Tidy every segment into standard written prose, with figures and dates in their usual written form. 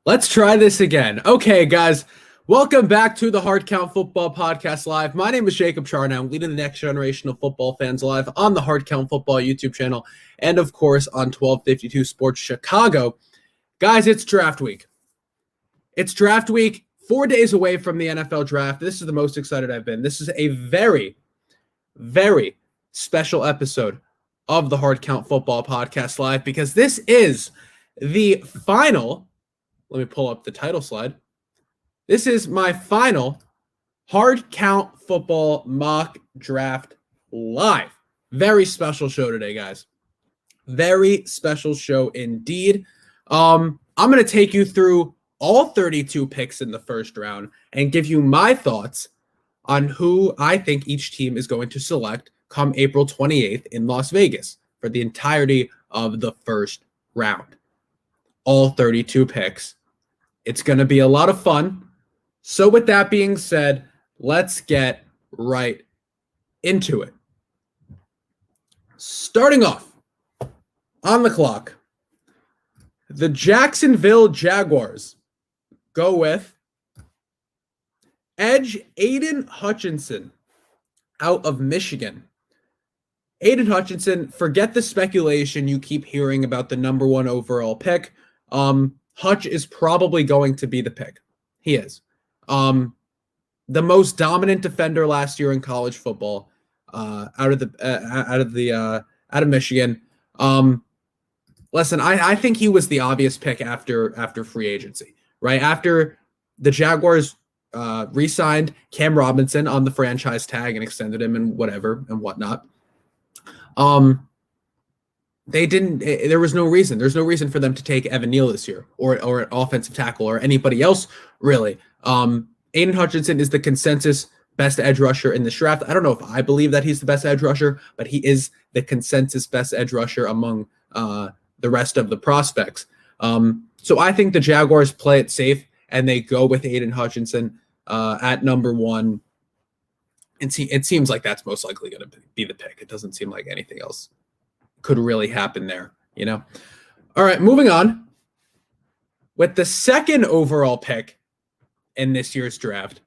Let's try this again. Okay, guys, welcome back to the Hard Count Football Podcast Live. My name is Jacob Charnow. I'm leading the next generation of football fans live on the Hard Count Football YouTube channel and, of course, on 1252 Sports Chicago. Guys, it's draft week. It's draft week, 4 days away from the NFL draft. This is the most excited I've been. This is a very, very special episode of the Hard Count Football Podcast Live because this is the final. Let me pull up the title slide. This is my final Hard Count Football Mock Draft Live. Very special show today, guys. Very special show indeed. I'm going to take you through all 32 picks in the first round and give you my thoughts on who I think each team is going to select come April 28th in Las Vegas for the entirety of the first round. All 32 picks. It's going to be a lot of fun. So with that being said, let's get right into it. Starting off on the clock, the Jacksonville Jaguars go with edge Aiden Hutchinson out of Michigan. Aiden Hutchinson, forget the speculation you keep hearing about the number one overall pick. Hutch is probably going to be the pick. He is. The most dominant defender last year in college football, out of Michigan. Listen, I think he was the obvious pick after free agency, right? After the Jaguars re-signed Cam Robinson on the franchise tag and extended him and whatever and whatnot. There was no reason. There's no reason for them to take Evan Neal this year or an offensive tackle or anybody else, really. Aiden Hutchinson is the consensus best edge rusher in this draft. I don't know if I believe that he's the best edge rusher, but he is the consensus best edge rusher among the rest of the prospects. So I think the Jaguars play it safe and they go with Aiden Hutchinson at number one. It seems like that's most likely going to be the pick. It doesn't seem like anything else could really happen there, you know? All right, moving on. With the second overall pick in this year's draft,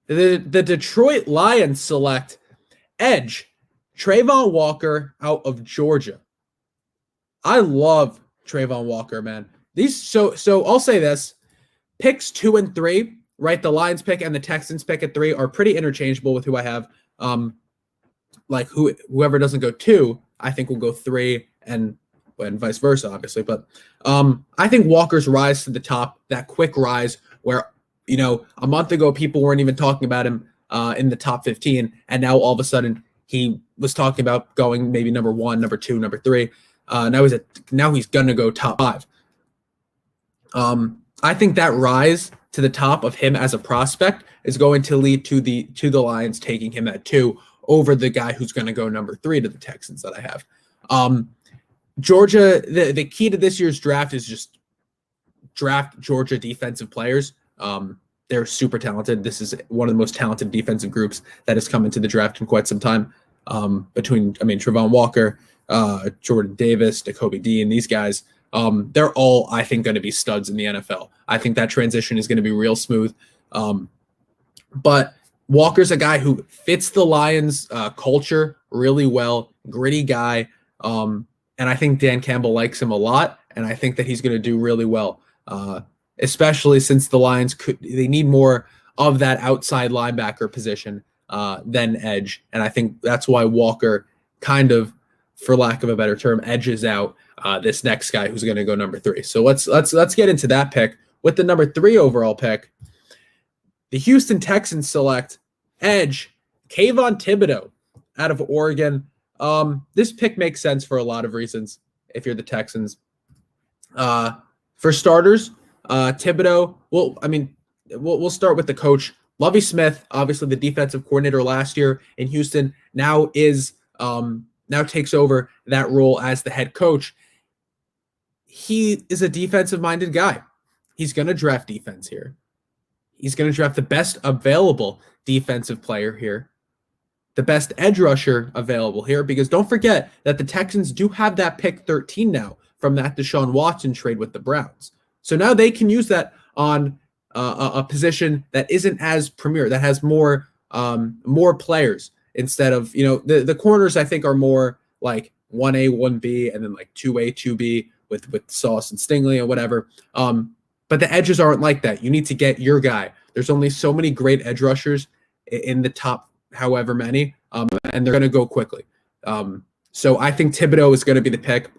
the Detroit Lions select edge Trayvon Walker out of Georgia. I love Trayvon Walker, man. So I'll say this. Picks 2 and 3, right? The Lions pick and the Texans pick at 3 are pretty interchangeable with who I have. Whoever doesn't go 2, I think will go 3 and vice versa, obviously. But I think Walker's rise to the top, that quick rise where, a month ago people weren't even talking about him in the top 15, and now all of a sudden he was talking about going maybe number 1, number 2, number 3. Now he's gonna go top 5. I think that rise to the top of him as a prospect is going to lead to the Lions taking him at 2 over the guy who's going to go number 3 to the Texans that I have. Georgia, the key to this year's draft is just draft Georgia defensive players. They're super talented. This is one of the most talented defensive groups that has come into the draft in quite some time. Between Trayvon Walker, Jordan Davis, Jacoby Dean, these guys, they're all, I think, going to be studs in the NFL. I think that transition is going to be real smooth. But Walker's a guy who fits the Lions culture really well, gritty guy. And I think Dan Campbell likes him a lot. And I think that he's going to do really well, especially since the Lions they need more of that outside linebacker position than edge. And I think that's why Walker kind of, for lack of a better term, edges out this next guy who's going to go number 3. So let's get into that pick. With the number 3 overall pick, the Houston Texans select edge Kayvon Thibodeaux out of Oregon. This pick makes sense for a lot of reasons if you're the Texans. For starters, Thibodeaux, we'll start with the coach. Lovie Smith, obviously the defensive coordinator last year in Houston, now takes over that role as the head coach. He is a defensive-minded guy. He's going to draft defense here. He's going to draft the best available defensive player here, the best edge rusher available here, because don't forget that the Texans do have that pick 13 now from that Deshaun Watson trade with the Browns. So now they can use that on a position that isn't as premier, that has more players instead of, the corners I think are more like 1A, 1B, and then like 2A, 2B with Sauce and Stingley and whatever. But the edges aren't like that. You need to get your guy. There's only so many great edge rushers in the top however many, and they're going to go quickly. So I think Thibodeau is going to be the pick.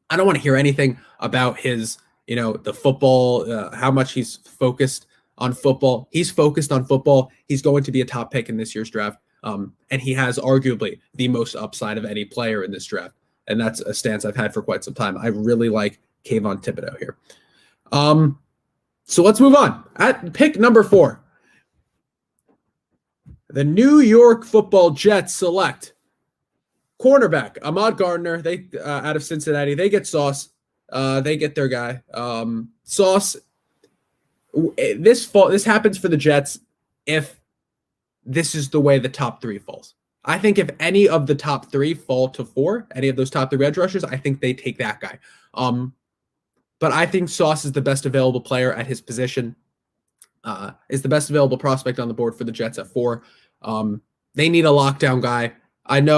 I don't want to hear anything about his, the football, how much he's focused on football. He's focused on football. He's going to be a top pick in this year's draft. And he has arguably the most upside of any player in this draft. And that's a stance I've had for quite some time. I really like Kayvon Thibodeau here. So let's move on. At pick number 4, the New York Football Jets select cornerback Ahmad Gardner. They out of Cincinnati. They get Sauce. They get their guy. Sauce. This happens for the Jets if this is the way the top 3 falls. I think if any of the top 3 fall to 4, any of those top 3 edge rushers, I think they take that guy. But I think Sauce is the best available player at his position. Is the best available prospect on the board for the Jets at 4. They need a lockdown guy. I'm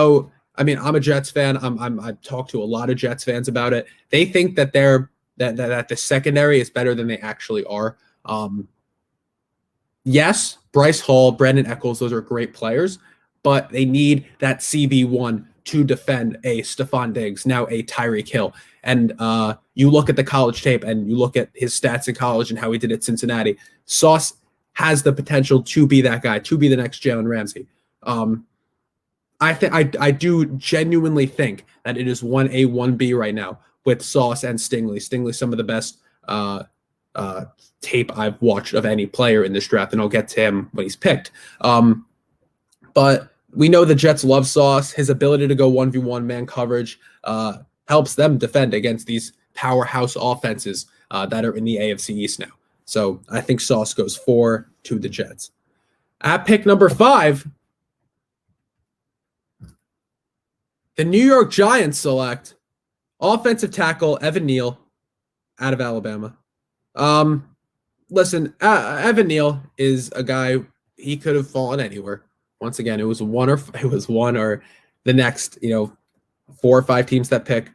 a Jets fan. I've talked to a lot of Jets fans about it. They think that that the secondary is better than they actually are. Yes, Bryce Hall, Brandon Echols, those are great players, but they need that CB1 to defend a Stephon Diggs, now a Tyreek Hill. And you look at the college tape and you look at his stats in college and how he did at Cincinnati. Sauce has the potential to be that guy, to be the next Jalen Ramsey. I do genuinely think that it is 1A, 1B right now with Sauce and Stingley. Stingley, some of the best tape I've watched of any player in this draft, and I'll get to him when he's picked. But we know the Jets love Sauce. His ability to go 1v1 man coverage helps them defend against these powerhouse offenses that are in the AFC East now. So I think Sauce goes 4 to the Jets. At pick number 5, the New York Giants select offensive tackle Evan Neal out of Alabama. Listen, Evan Neal is a guy, he could have fallen anywhere. Once again, it was one or the next, 4 or 5 teams that pick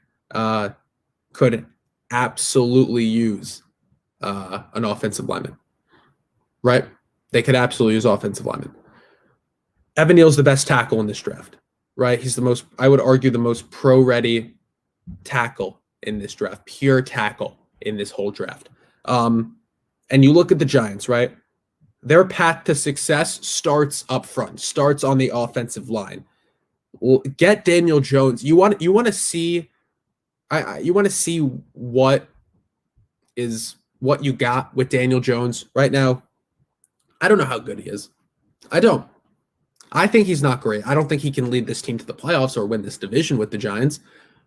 could absolutely use an offensive lineman, right? They could absolutely use offensive lineman. Evan Neal's the best tackle in this draft, right? He's I would argue, the most pro-ready tackle in this draft, pure tackle in this whole draft. And you look at the Giants, right? Their path to success starts up front, starts on the offensive line. Get Daniel Jones. You want to see what you got with Daniel Jones right now. I don't know how good he is. I don't. I think he's not great. I don't think he can lead this team to the playoffs or win this division with the Giants.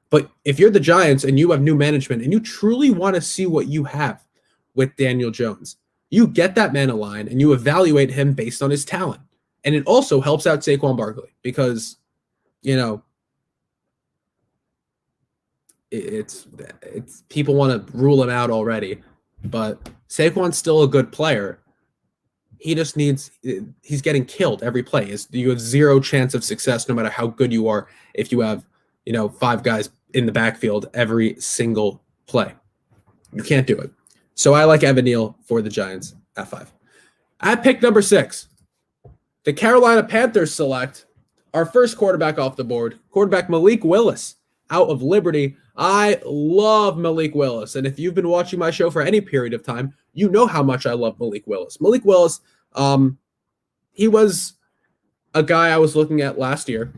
But if you're the Giants and you have new management and you truly want to see what you have with Daniel Jones, you get that man a line and you evaluate him based on his talent. And it also helps out Saquon Barkley because, it's people want to rule him out already, but Saquon's still a good player. He's getting killed every play. You have zero chance of success no matter how good you are if you have, 5 guys in the backfield every single play. You can't do it. So I like Evan Neal for the Giants at 5. At pick number 6, the Carolina Panthers select our first quarterback off the board, quarterback Malik Willis out of Liberty. I love Malik Willis. And if you've been watching my show for any period of time, you know how much I love Malik Willis. Malik Willis, he was a guy I was looking at last year.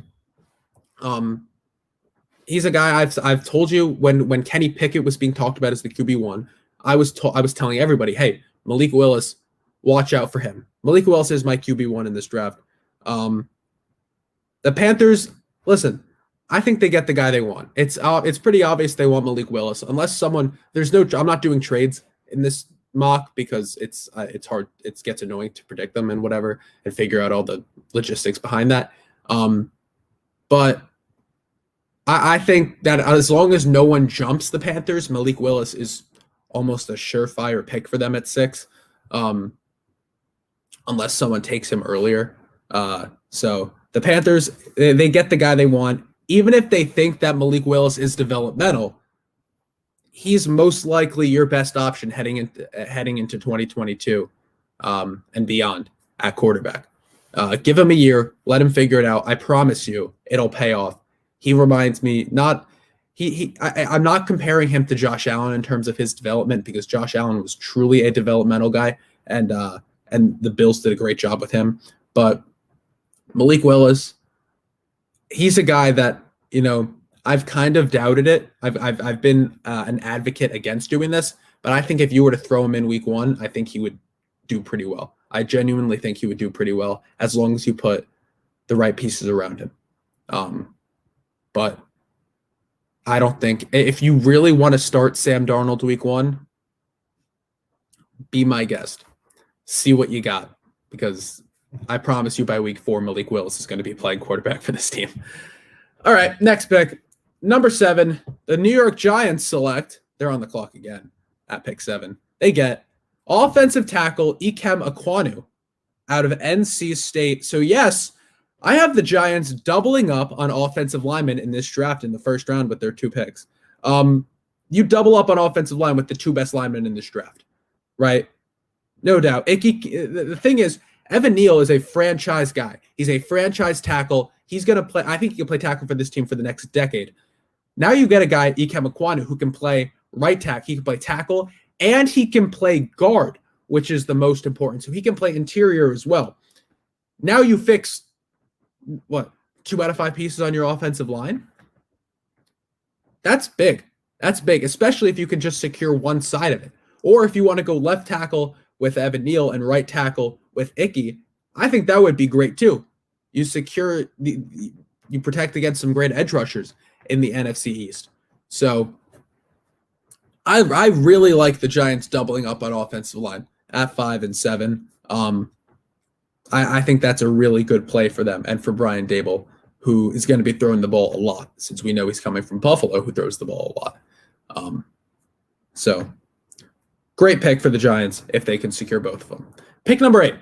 He's a guy I've told you when Kenny Pickett was being talked about as the QB1, I was telling everybody, hey, Malik Willis, watch out for him. Malik Willis is my QB1 in this draft. The Panthers, listen, I think they get the guy they want. It's pretty obvious they want Malik Willis, unless someone I'm not doing trades in this mock because it's hard. It gets annoying to predict them and whatever and figure out all the logistics behind that. But I think that as long as no one jumps the Panthers, Malik Willis is almost a surefire pick for them at 6, unless someone takes him earlier. So the Panthers, they get the guy they want. Even if they think that Malik Willis is developmental, he's most likely your best option heading into 2022 and beyond at quarterback. Give him a year, let him figure it out. I promise you, it'll pay off. He reminds me I'm not comparing him to Josh Allen in terms of his development, because Josh Allen was truly a developmental guy, and the Bills did a great job with him. But Malik Willis, he's a guy that, I've kind of doubted it. I've been an advocate against doing this, but I think if you were to throw him in week 1, I think he would do pretty well. I genuinely think he would do pretty well as long as you put the right pieces around him. But I don't think, if you really want to start Sam Darnold week 1, be my guest. See what you got, because I promise you by week 4, Malik Willis is going to be playing quarterback for this team. All right, next pick. Number 7, the New York Giants select. They're on the clock again at pick 7. They get offensive tackle Ikem Ekwonu out of NC State. So yes, I have the Giants doubling up on offensive linemen in this draft in the first round with their 2 picks. You double up on offensive line with the 2 best linemen in this draft, right? No doubt. The thing is, Evan Neal is a franchise guy. He's a franchise tackle. He's going to play. I think he can play tackle for this team for the next decade. Now you get a guy, Ikem Ekwonu, who can play right tackle. He can play tackle, and he can play guard, which is the most important. So he can play interior as well. Now you fix, 2 out of 5 pieces on your offensive line? That's big. That's big, especially if you can just secure one side of it. Or if you want to go left tackle with Evan Neal and right tackle with Icky, I think that would be great too. You secure, you protect against some great edge rushers in the NFC East. So I really like the Giants doubling up on offensive line at 5 and 7. I think that's a really good play for them and for Brian Daboll, who is going to be throwing the ball a lot, since we know he's coming from Buffalo, who throws the ball a lot. So great pick for the Giants if they can secure both of them. Pick number 8.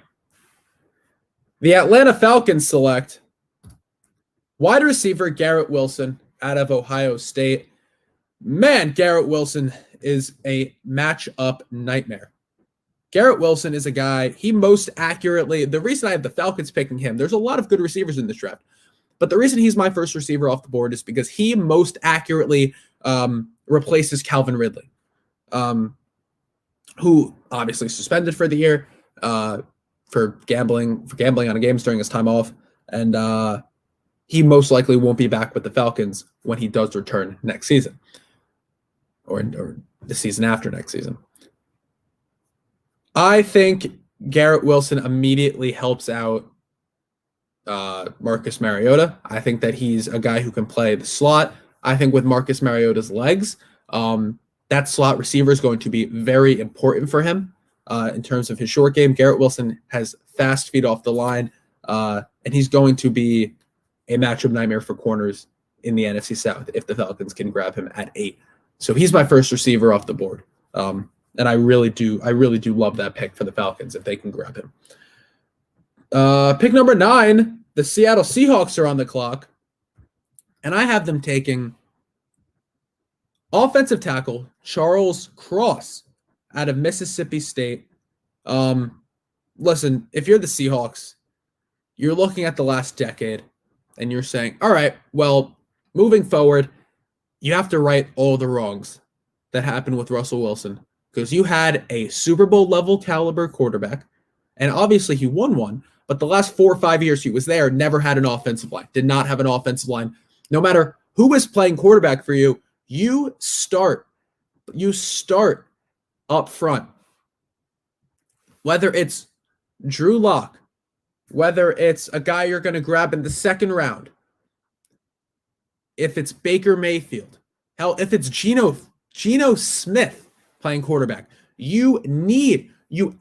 The Atlanta Falcons select wide receiver Garrett Wilson out of Ohio State. Man, Garrett Wilson is a matchup nightmare. Garrett Wilson is a guy, he most accurately, the reason I have the Falcons picking him, there's a lot of good receivers in this draft, but the reason he's my first receiver off the board is because he most accurately replaces Calvin Ridley, who obviously suspended for the year for gambling on games during his time off, and he most likely won't be back with the Falcons when he does return next season, or the season after next season. I think Garrett Wilson immediately helps out Marcus Mariota. I think that he's a guy who can play the slot. I think with Marcus Mariota's legs, that slot receiver is going to be very important for him in terms of his short game. Garrett Wilson has fast feet off the line, and he's going to be a matchup nightmare for corners in the NFC South if the Falcons can grab him at 8. So he's my first receiver off the board. And I really do love that pick for the Falcons if they can grab him. Pick number 9, the Seattle Seahawks are on the clock, and I have them taking offensive tackle Charles Cross out of Mississippi State. Listen, if you're the Seahawks, you're looking at the last decade, and you're saying, all right, well, moving forward, you have to right all the wrongs that happened with Russell Wilson. Because you had a Super Bowl level caliber quarterback, and obviously he won one, but the last 4 or 5 years he was there, never had an offensive line, did not have an offensive line. No matter who was playing quarterback for you, you start up front. Whether it's Drew Lock, whether it's a guy you're going to grab in the second round, if it's Baker Mayfield, hell, if it's Geno Smith playing quarterback, you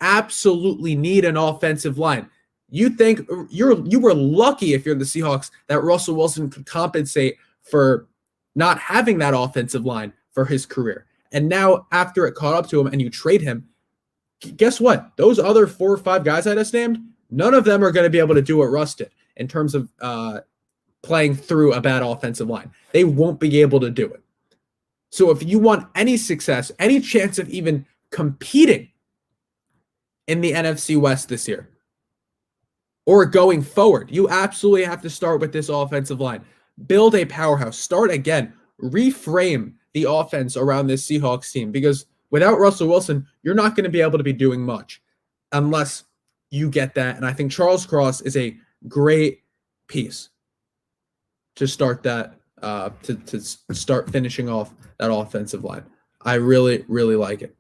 absolutely need an offensive line. You think you were lucky if you're the Seahawks that Russell Wilson could compensate for not having that offensive line for his career. And now after it caught up to him and you trade him, guess what? Those other 4 or 5 guys I just named, none of them are going to be able to do what Russ did in terms of playing through a bad offensive line. They won't be able to do it. So if you want any success, any chance of even competing in the NFC West this year or going forward, you absolutely have to start with this offensive line. Build a powerhouse. Start again. Reframe the offense around this Seahawks team, because without Russell Wilson, you're not going to be able to be doing much unless you get that. And I think Charles Cross is a great piece to start that, to start finishing off that offensive line. I really, really like it.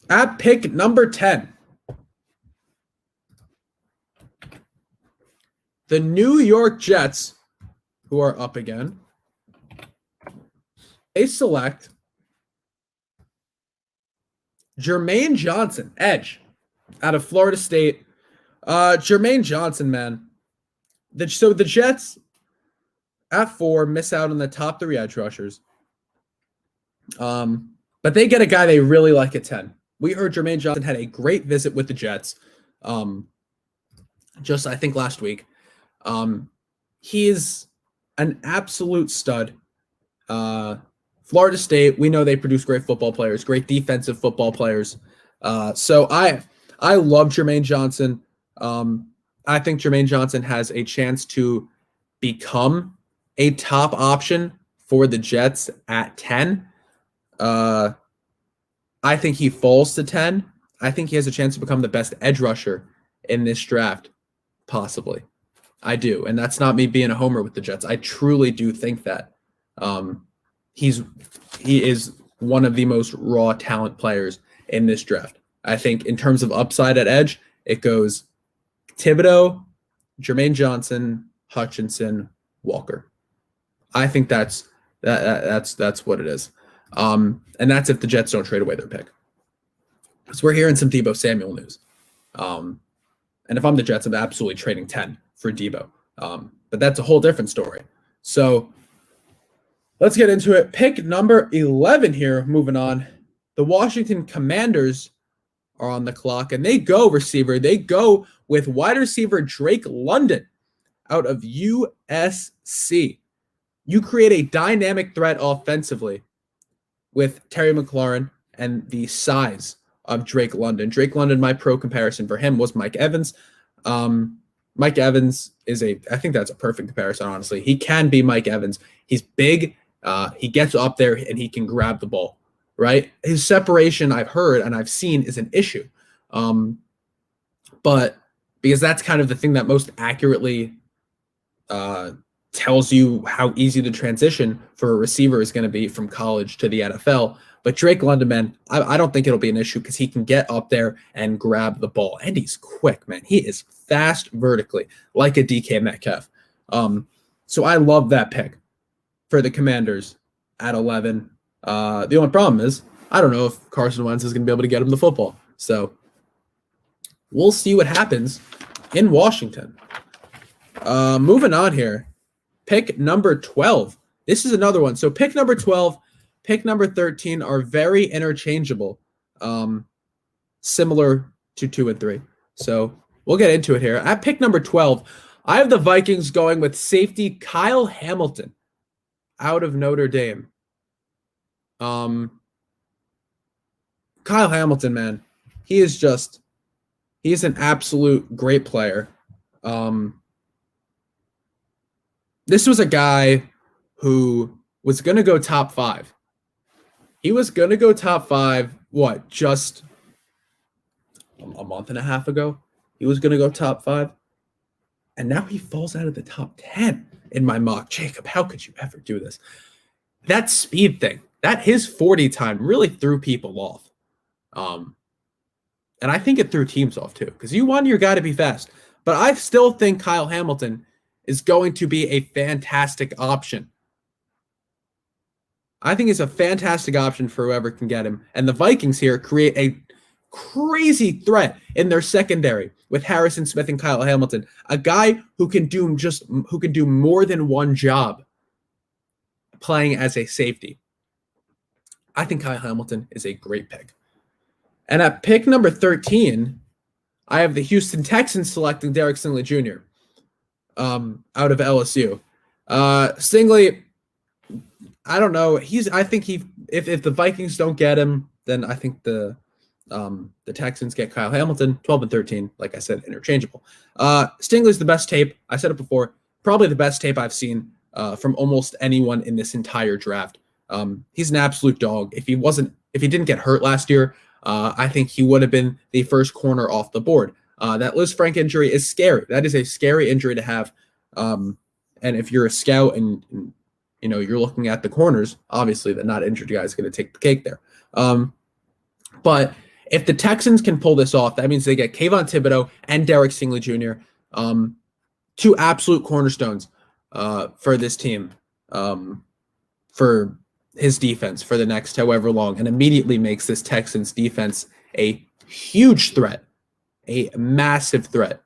At pick number 10, the New York Jets, who are up again, they select Jermaine Johnson, edge, out of Florida State. Jermaine Johnson, man. So the Jets at 4 miss out on the top 3 edge rushers. But they get a guy they really like at 10. We heard Jermaine Johnson had a great visit with the Jets just, I think, last week. He's an absolute stud. Florida State, we know they produce great football players, great defensive football players. So I love Jermaine Johnson. I think Jermaine Johnson has a chance to become a top option for the Jets at 10. I think he falls to 10. I think he has a chance to become the best edge rusher in this draft, possibly. I do, and that's not me being a homer with the Jets. I truly do think that. He is one of the most raw talent players in this draft. I think in terms of upside at edge, it goes Thibodeau, Jermaine Johnson, Hutchinson, Walker. I think that's what it is. And that's if the Jets don't trade away their pick. So we're hearing some Deebo Samuel news. And if I'm the Jets, I'm absolutely trading 10 for Deebo. But that's a whole different story. So let's get into it. Pick number 11 here, moving on. The Washington Commanders are on the clock, and they go receiver. They go with wide receiver Drake London out of USC. You create a dynamic threat offensively with Terry McLaurin and the size of Drake London. Drake London, my pro comparison for him was Mike Evans. Mike Evans I think that's a perfect comparison, honestly. He can be Mike Evans. He's big. He gets up there and he can grab the ball, right? His separation, I've heard and I've seen, is an issue. But because that's kind of the thing that most accurately tells you how easy the transition for a receiver is going to be from college to the NFL. But Drake London, man, I don't think it'll be an issue because he can get up there and grab the ball. And he's quick, man. He is fast vertically, like a DK Metcalf. So I love that pick for the Commanders at 11. The only problem is I don't know if Carson Wentz is going to be able to get him the football. So we'll see what happens in Washington. Moving on here. Pick number 12. This is another one. So pick number 12, pick number 13 are very interchangeable, similar to 2 and 3. So we'll get into it here. At pick number 12, I have the Vikings going with safety Kyle Hamilton out of Notre Dame. Kyle Hamilton, man, he's an absolute great player. This was a guy who was going to go top 5. He was going to go top 5, just a month and a half ago? He was going to go top 5. And now he falls out of the top 10 in my mock. Jacob, how could you ever do this? That speed thing, his 40 time really threw people off. And I think it threw teams off too, because you want your guy to be fast. But I still think Kyle Hamilton is going to be a fantastic option. I think it's a fantastic option for whoever can get him. And the Vikings here create a crazy threat in their secondary with Harrison Smith and Kyle Hamilton, a guy who can do more than one job playing as a safety. I think Kyle Hamilton is a great pick. And at pick number 13, I have the Houston Texans selecting Derek Stingley Jr. Out of LSU. Stingley, I don't know. I think if the Vikings don't get him, then I think the Texans get Kyle Hamilton. 12 and 13, like I said, interchangeable. Stingley's the best tape. I said it before. Probably the best tape I've seen from almost anyone in this entire draft. He's an absolute dog. If he didn't get hurt last year, I think he would have been the first corner off the board. That Liz Frank injury is scary. That is a scary injury to have. And if you're a scout and you're looking at the corners, obviously the not injured guy is going to take the cake there. But if the Texans can pull this off, that means they get Kayvon Thibodeau and Derek Stingley Jr., two absolute cornerstones for this team, for his defense for the next however long, and immediately makes this Texans defense a huge threat, a massive threat.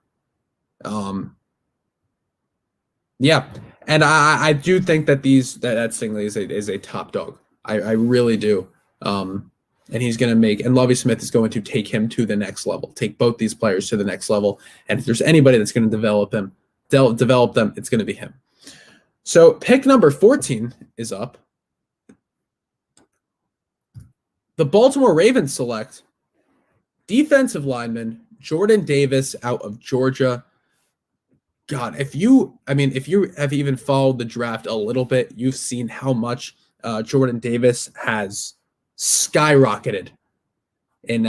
Yeah, and I do think that that Stingley is a top dog. I really do. And he's going to and Lovie Smith is going to take him to the next level, take both these players to the next level. And if there's anybody that's going to develop them, it's going to be him. So pick number 14 is up. The Baltimore Ravens select defensive lineman Jordan Davis out of Georgia. God, if you have even followed the draft a little bit, you've seen how much Jordan Davis has skyrocketed in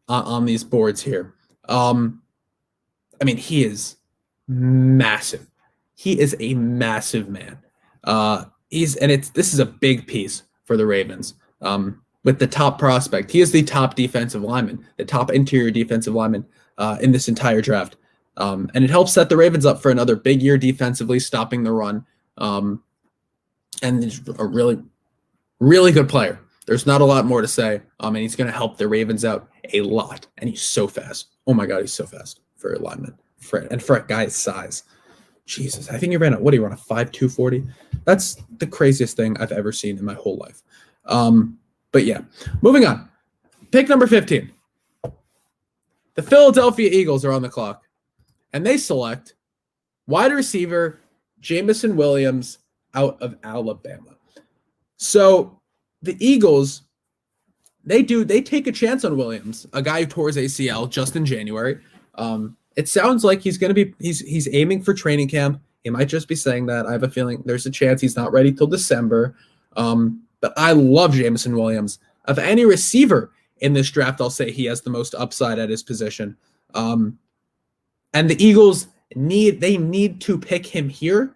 on these boards here. He is massive. He is a massive man. This is a big piece for the Ravens. With the top prospect, he is the top defensive lineman, the top interior defensive lineman in this entire draft. And it helps set the Ravens up for another big year defensively, stopping the run. And he's a really, really good player. There's not a lot more to say. And he's going to help the Ravens out a lot. And he's so fast. Oh my God, he's so fast for a lineman. For a guy's size. Jesus, I think he ran a 5.2 40? That's the craziest thing I've ever seen in my whole life. But yeah, moving on. Pick number 15. The Philadelphia Eagles are on the clock. And they select wide receiver Jameson Williams out of Alabama. So the Eagles, they take a chance on Williams, a guy who tore his ACL just in January. It sounds like he's aiming for training camp. He might just be saying that. I have a feeling there's a chance he's not ready till December. But I love Jameson Williams. Of any receiver in this draft, I'll say he has the most upside at his position. And the Eagles need to pick him here,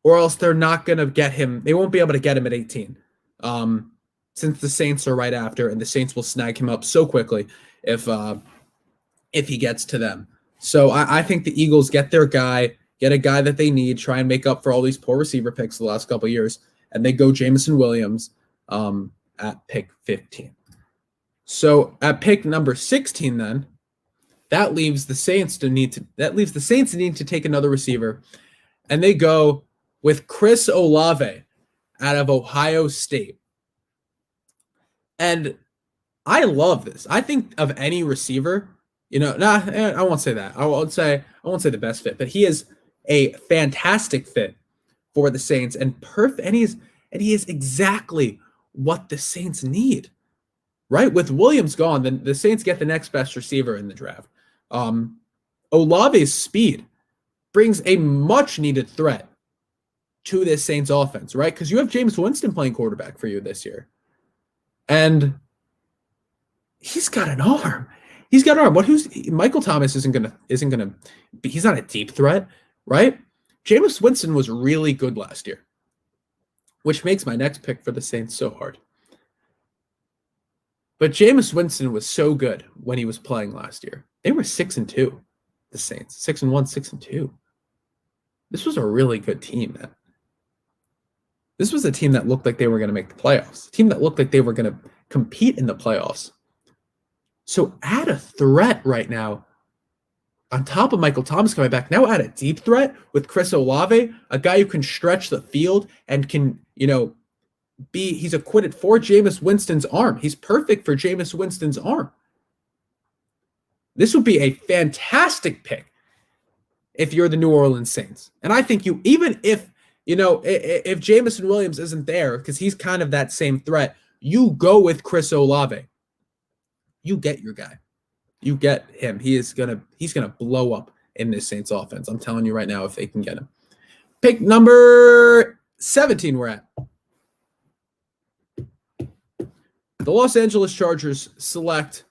or else they're not going to get him. They won't be able to get him at 18, since the Saints are right after, and the Saints will snag him up so quickly if he gets to them. So I think the Eagles get a guy that they need, try and make up for all these poor receiver picks the last couple of years, and they go Jameson Williams at pick 15. So at pick number 16, then. That leaves the Saints to need to take another receiver, and they go with Chris Olave out of Ohio State. And I love this. I think of any receiver, I won't say that. I won't say the best fit, but he is a fantastic fit for the Saints, and he is exactly what the Saints need. Right? With Williams gone, then the Saints get the next best receiver in the draft. Olave's speed brings a much-needed threat to this Saints offense, right? Because you have James Winston playing quarterback for you this year. And he's got an arm. Michael Thomas isn't gonna be, he's not a deep threat, right? Jameis Winston was really good last year, which makes my next pick for the Saints so hard. But Jameis Winston was so good when he was playing last year. They were 6-2, the Saints. 6-1, 6-2. This was a really good team, man. This was a team that looked like they were going to make the playoffs. A team that looked like they were going to compete in the playoffs. So add a threat right now. On top of Michael Thomas coming back, now add a deep threat with Chris Olave, a guy who can stretch the field and can, he's equipped for Jameis Winston's arm. He's perfect for Jameis Winston's arm. This would be a fantastic pick if you're the New Orleans Saints. And I think even if Jameson Williams isn't there, because he's kind of that same threat, you go with Chris Olave. You get your guy. You get him. He's gonna blow up in this Saints offense. I'm telling you right now, if they can get him. Pick number 17 we're at. The Los Angeles Chargers select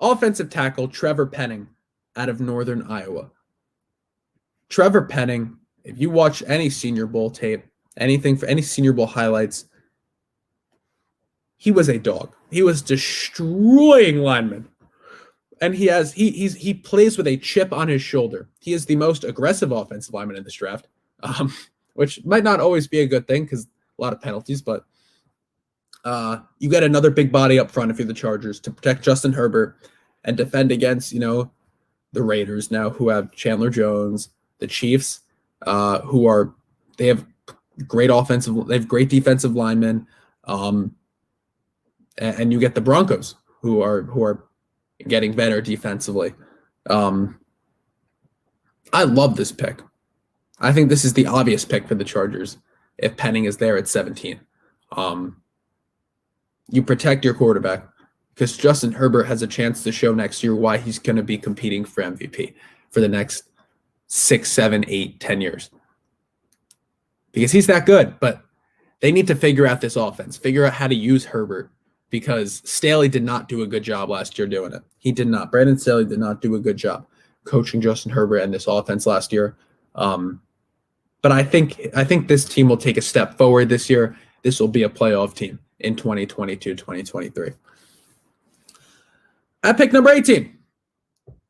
offensive tackle Trevor Penning out of Northern Iowa. Trevor Penning, if you watch any Senior Bowl tape, anything for any Senior Bowl highlights, he was a dog. He was destroying linemen. And he plays with a chip on his shoulder. He is the most aggressive offensive lineman in this draft, which might not always be a good thing because a lot of penalties, but you get another big body up front if you're the Chargers to protect Justin Herbert and defend against, the Raiders now who have Chandler Jones, the Chiefs, they have great defensive linemen, and you get the Broncos who are getting better defensively. I love this pick. I think this is the obvious pick for the Chargers if Penning is there at 17. You protect your quarterback because Justin Herbert has a chance to show next year why he's going to be competing for MVP for the next 6, 7, 8, 10 years. Because he's that good, but they need to figure out this offense, figure out how to use Herbert because Staley did not do a good job last year doing it. He did not. Brandon Staley did not do a good job coaching Justin Herbert and this offense last year. But I think this team will take a step forward this year. This will be a playoff team in 2022, 2023. At pick number 18,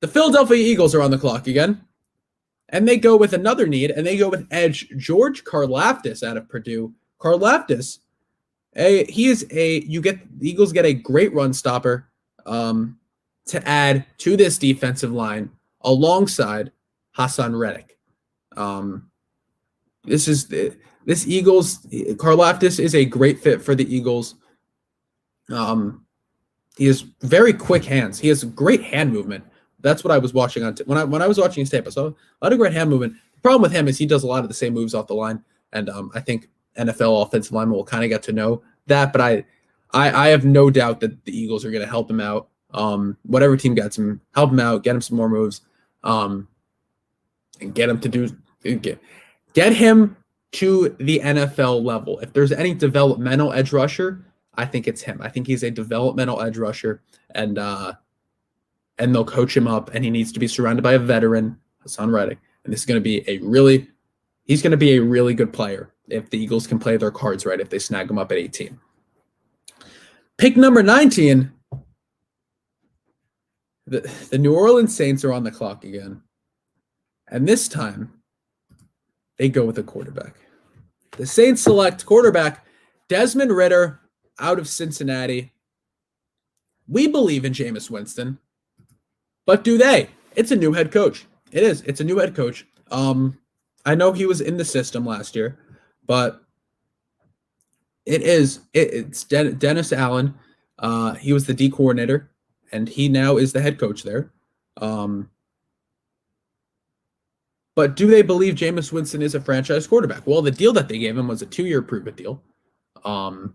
the Philadelphia Eagles are on the clock again. And they go with another need, and they go with edge George Karlaftis out of Purdue. Karlaftis, the Eagles get a great run stopper to add to this defensive line alongside Hassan Reddick. This Eagles, Karlaftis is a great fit for the Eagles. He has very quick hands. He has great hand movement. That's what I was watching when I was watching his tape. I saw a lot of great hand movement. The problem with him is he does a lot of the same moves off the line, and I think NFL offensive linemen will kind of get to know that. But I have no doubt that the Eagles are going to help him out. Whatever team gets him, help him out, get him some more moves, and get him to the NFL level. If there's any developmental edge rusher, I think it's him. I think he's a developmental edge rusher, and they'll coach him up, and he needs to be surrounded by a veteran, Hassan Reddick. And this is going to be he's going to be a really good player if the Eagles can play their cards right, if they snag him up at 18. Pick number 19, the New Orleans Saints are on the clock again. And this time, they go with a quarterback. The Saints select quarterback Desmond Ridder out of Cincinnati. We believe in Jameis Winston. But do they? It's a new head coach. It is. It's a new head coach. I know he was in the system last year, but it's Dennis Allen. He was the D coordinator, and he now is the head coach there. But do they believe Jameis Winston is a franchise quarterback? Well, the deal that they gave him was a 2-year prove-it deal. And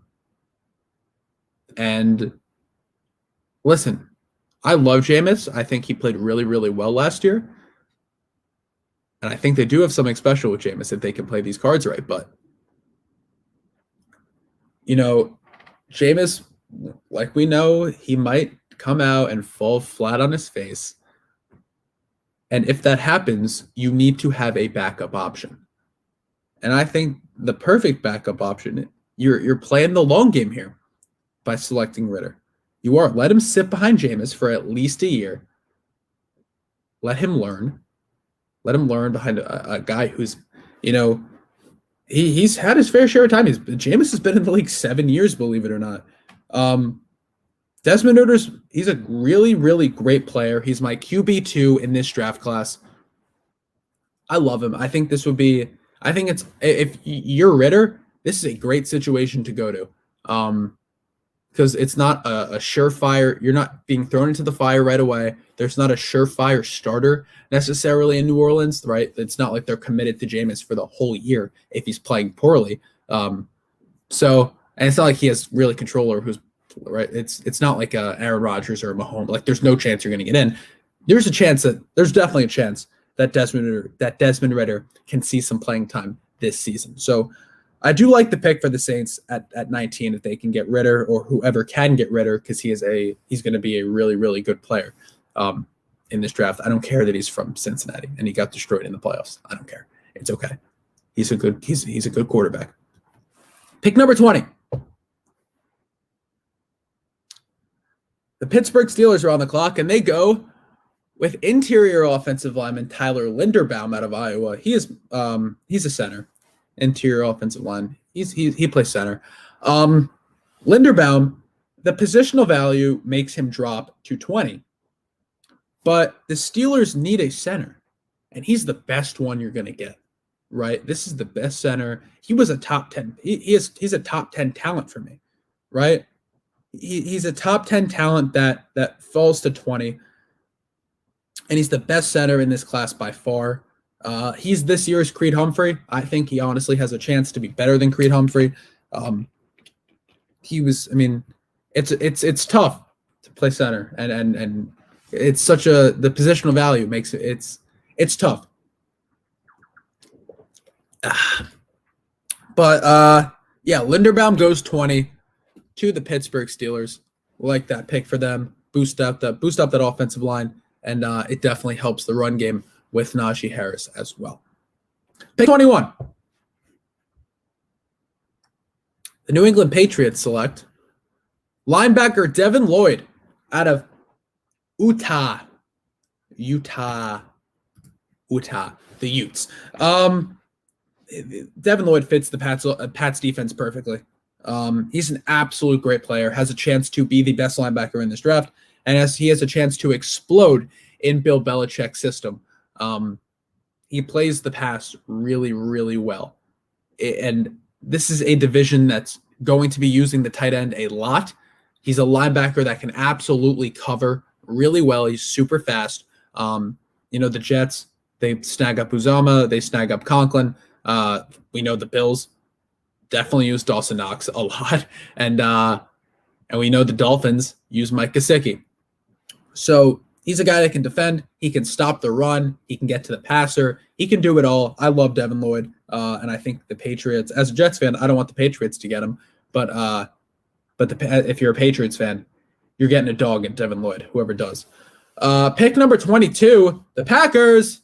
listen, I love Jameis. I think he played really, really well last year. And I think they do have something special with Jameis if they can play these cards right. But, Jameis, like we know, he might come out and fall flat on his face. And if that happens, you need to have a backup option. And I think the perfect backup option, you're playing the long game here by selecting Ridder. You are. Let him sit behind Jameis for at least a year. Let him learn. Let him learn behind a guy who's, he's had his fair share of time. Jameis has been in the league 7 years, believe it or not. Desmond Ridder's, he's a really, really great player. He's my QB2 in this draft class. I love him. I think if you're Ridder, this is a great situation to go to. Because it's not a surefire. You're not being thrown into the fire right away. There's not a surefire starter necessarily in New Orleans, right? It's not like they're committed to Jameis for the whole year if he's playing poorly. And it's not like he has really control over who's right. It's not like Aaron Rodgers or Mahomes. Like there's no chance you're going to get in. There's definitely a chance that Desmond Ridder can see some playing time this season. So I do like the pick for the Saints at 19 if they can get Ridder or whoever can get Ridder, because he's going to be a really, really good player in this draft. I don't care that he's from Cincinnati and he got destroyed in the playoffs. I don't care. It's okay. He's a good quarterback. Pick number 20. The Pittsburgh Steelers are on the clock, and they go with interior offensive lineman Tyler Linderbaum out of Iowa. He's a center. Interior offensive line. He plays center. Linderbaum, the positional value makes him drop to 20. But the Steelers need a center, and he's the best one you're going to get, right? This is the best center. He was a top 10. He's a top 10 talent for me, right? He's a top 10 talent that falls to 20, and he's the best center in this class by far. He's this year's Creed Humphrey. I think he honestly has a chance to be better than Creed Humphrey. It's tough to play center, and it's the positional value makes it's tough. But Linderbaum goes 20 to the Pittsburgh Steelers. Like that pick for them. Boost up that offensive line, and it definitely helps the run game with Najee Harris as well. Pick 21. The New England Patriots select linebacker Devin Lloyd out of Utah. The Utes. Devin Lloyd fits the Pats defense perfectly. He's an absolute great player, has a chance to be the best linebacker in this draft, and he has a chance to explode in Bill Belichick's system. He plays the pass really, really well. And this is a division that's going to be using the tight end a lot. He's a linebacker that can absolutely cover really well. He's super fast. The Jets, they snag up Uzomah, they snag up Conklin. We know the Bills definitely use Dawson Knox a lot. And we know the Dolphins use Mike Gesicki. So he's a guy that can defend. He can stop the run. He can get to the passer. He can do it all. I love Devin Lloyd, and I think the Patriots. As a Jets fan, I don't want the Patriots to get him, but if you're a Patriots fan, you're getting a dog at Devin Lloyd. Whoever does. Pick number 22, the Packers.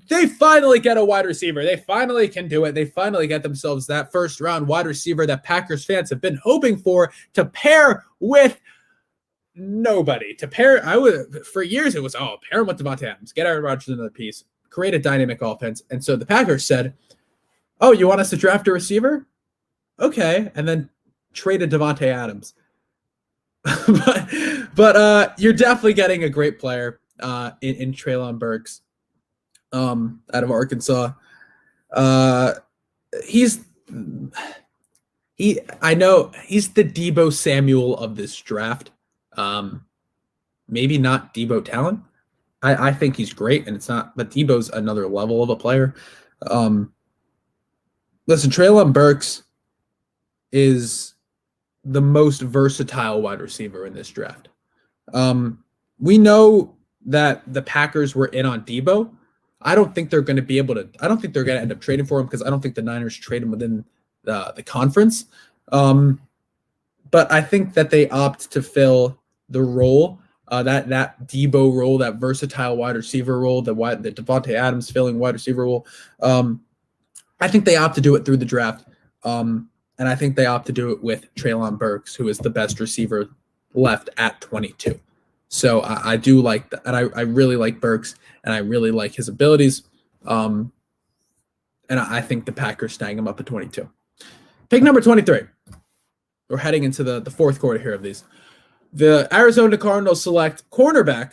They finally get a wide receiver. They finally can do it. They finally get themselves that first-round wide receiver that Packers fans have been hoping for to pair with nobody. For years it was, pair him with Devontae Adams, get Aaron Rodgers another piece, create a dynamic offense. And so the Packers said, you want us to draft a receiver? Okay. And then traded Devontae Adams. but you're definitely getting a great player in Treylon Burks out of Arkansas. I know he's the Deebo Samuel of this draft. Maybe not Deebo talent. I think he's great, and it's not, but Deebo's another level of a player. Listen, Treylon Burks is the most versatile wide receiver in this draft. We know that the Packers were in on Deebo. I don't think they're going to be able to. I don't think they're going to end up trading for him because I don't think the Niners trade him within the conference. But I think that they opt to fill the role, that Deebo role, that versatile wide receiver role, the Devontae Adams filling wide receiver role. I think they opt to do it through the draft. And I think they opt to do it with Treylon Burks, who is the best receiver left at 22. So I do like that. And I really like Burks, and I really like his abilities. And I think the Packers snag him up at 22. Pick number 23. We're heading into the fourth quarter here of these. The Arizona Cardinals select cornerback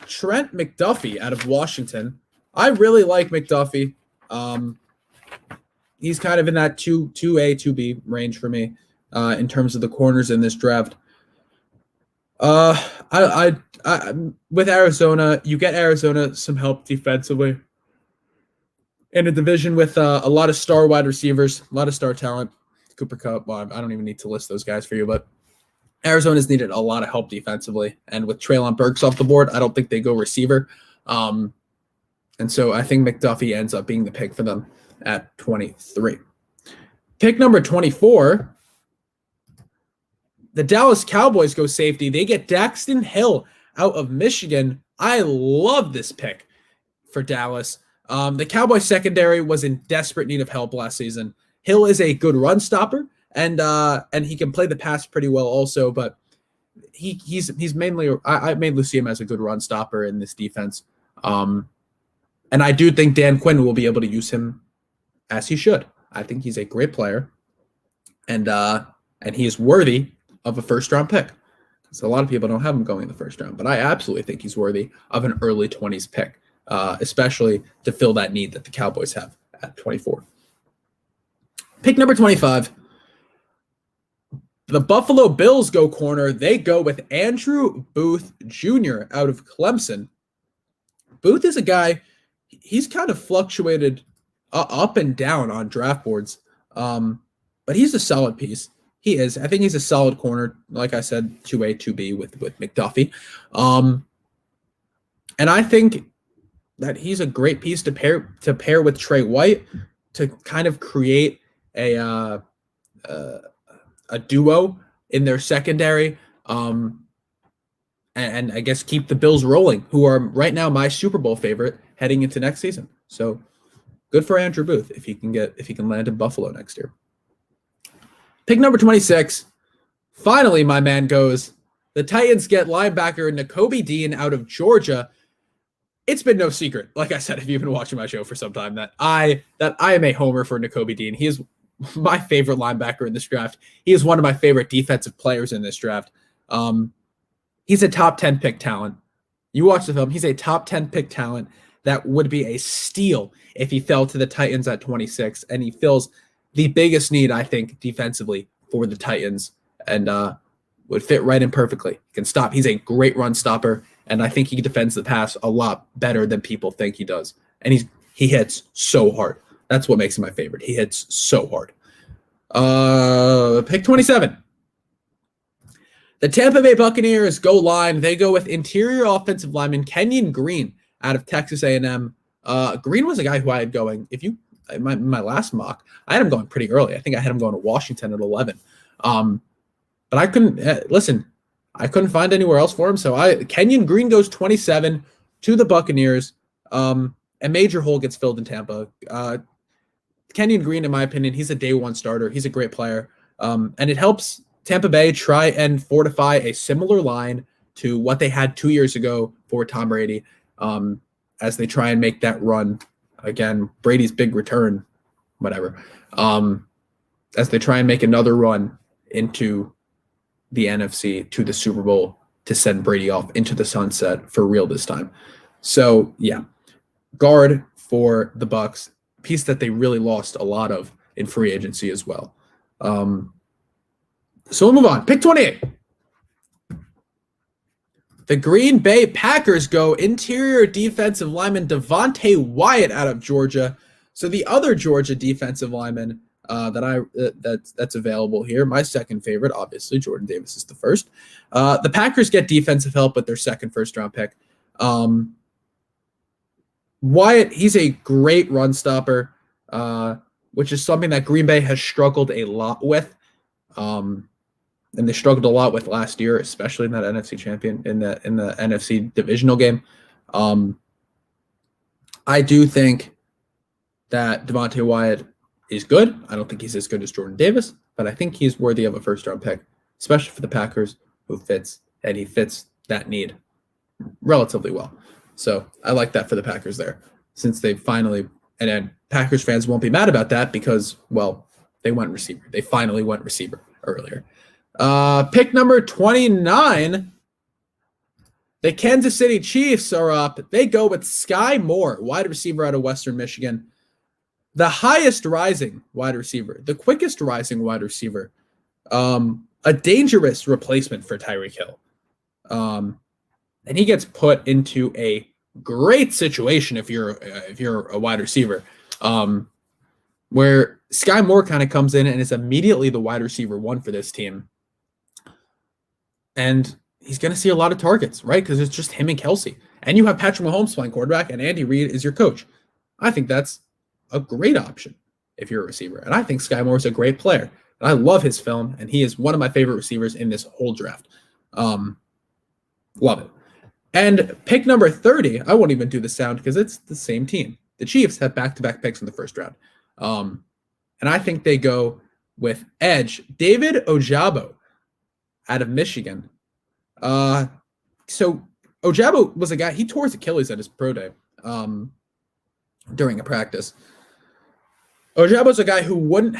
Trent McDuffie out of Washington. I really like McDuffie. he's kind of in that 2A, 2B range for me in terms of the corners in this draft. I with Arizona, you get Arizona some help defensively in a division with a lot of star wide receivers, a lot of star talent. Cooper Kupp, well, I don't even need to list those guys for you, but Arizona's needed a lot of help defensively. And with Treylon Burks off the board, I don't think they go receiver. And so I think McDuffie ends up being the pick for them at 23. Pick number 24, the Dallas Cowboys go safety. They get Daxton Hill out of Michigan. I love this pick for Dallas. The Cowboys secondary was in desperate need of help last season. Hill is a good run stopper, and he can play the pass pretty well also, but he's mainly I mainly see him as a good run stopper in this defense. And I do think Dan Quinn will be able to use him as he should. I think he's a great player, and he is worthy of a first-round pick. So a lot of people don't have him going in the first round, but I absolutely think he's worthy of an early 20s pick, especially to fill that need that the Cowboys have at 24. Pick number 25. The Buffalo Bills go corner. They go with Andrew Booth Jr. out of Clemson. Booth is a guy, he's kind of fluctuated up and down on draft boards, but he's a solid piece. He is. I think he's a solid corner. Like I said, 2A, 2B with McDuffie. And I think that he's a great piece to pair with Trey White to kind of create a duo in their secondary. And I guess keep the Bills rolling, who are right now my Super Bowl favorite heading into next season. So good for Andrew Booth if he can land in Buffalo next year. Pick number 26. Finally, my man goes. The Titans get linebacker Nakobe Dean out of Georgia. It's been no secret, like I said, if you've been watching my show for some time, that I am a homer for Nakobe Dean. He is my favorite linebacker in this draft. He is one of my favorite defensive players in this draft. He's a top 10 pick talent. You watch the film, he's a top 10 pick talent that would be a steal if he fell to the Titans at 26, and he fills the biggest need, I think, defensively for the Titans, and would fit right in perfectly. He can stop. He's a great run stopper, and I think he defends the pass a lot better than people think he does. And he hits so hard. That's what makes him my favorite. He hits so hard. Pick 27. The Tampa Bay Buccaneers go line. They go with interior offensive lineman Kenyon Green out of Texas A&M. Green was a guy who I had going. My last mock, I had him going pretty early. I think I had him going to Washington at 11. But I couldn't listen. I couldn't find anywhere else for him. So Kenyon Green goes 27 to the Buccaneers. A major hole gets filled in Tampa. Kenyon Green, in my opinion, he's a day one starter. He's a great player. And it helps Tampa Bay try and fortify a similar line to what they had 2 years ago for Tom Brady, as they try and make that run. Again, Brady's big return, whatever. As they try and make another run into the NFC to the Super Bowl to send Brady off into the sunset for real this time. So, yeah, guard for the Bucs, piece that they really lost a lot of in free agency as well. So we'll move on. Pick 28. The Green Bay Packers go interior defensive lineman Devontae Wyatt out of Georgia. So the other Georgia defensive lineman that's available here, my second favorite, obviously Jordan Davis is the first. The Packers get defensive help with their second first-round pick. Wyatt, he's a great run stopper, which is something that Green Bay has struggled a lot with. And they struggled a lot with last year, especially in that NFC in the NFC divisional game. I do think that Devontae Wyatt is good. I don't think he's as good as Jordan Davis, but I think he's worthy of a first-round pick, especially for the Packers, he fits that need relatively well. So I like that for the Packers there, since they finally, and then Packers fans won't be mad about that because, well, they went receiver. They finally went receiver earlier. Pick number 29. The Kansas City Chiefs are up. They go with Sky Moore, wide receiver out of Western Michigan. the highest rising wide receiver, the quickest rising wide receiver, a dangerous replacement for Tyreek Hill. And he gets put into a great situation if you're a wide receiver, where Sky Moore kind of comes in and is immediately the wide receiver one for this team. And he's going to see a lot of targets, right? Because it's just him and Kelsey. And you have Patrick Mahomes playing quarterback, and Andy Reid is your coach. I think that's a great option if you're a receiver. And I think Sky Moore is a great player. And I love his film, and he is one of my favorite receivers in this whole draft. Love it. And pick number 30, I won't even do the sound because it's the same team. The Chiefs have back-to-back picks in the first round. And I think they go with edge David Ojabo out of Michigan. So Ojabo was a guy, he tore his Achilles at his pro day during a practice. Ojabo's a guy who would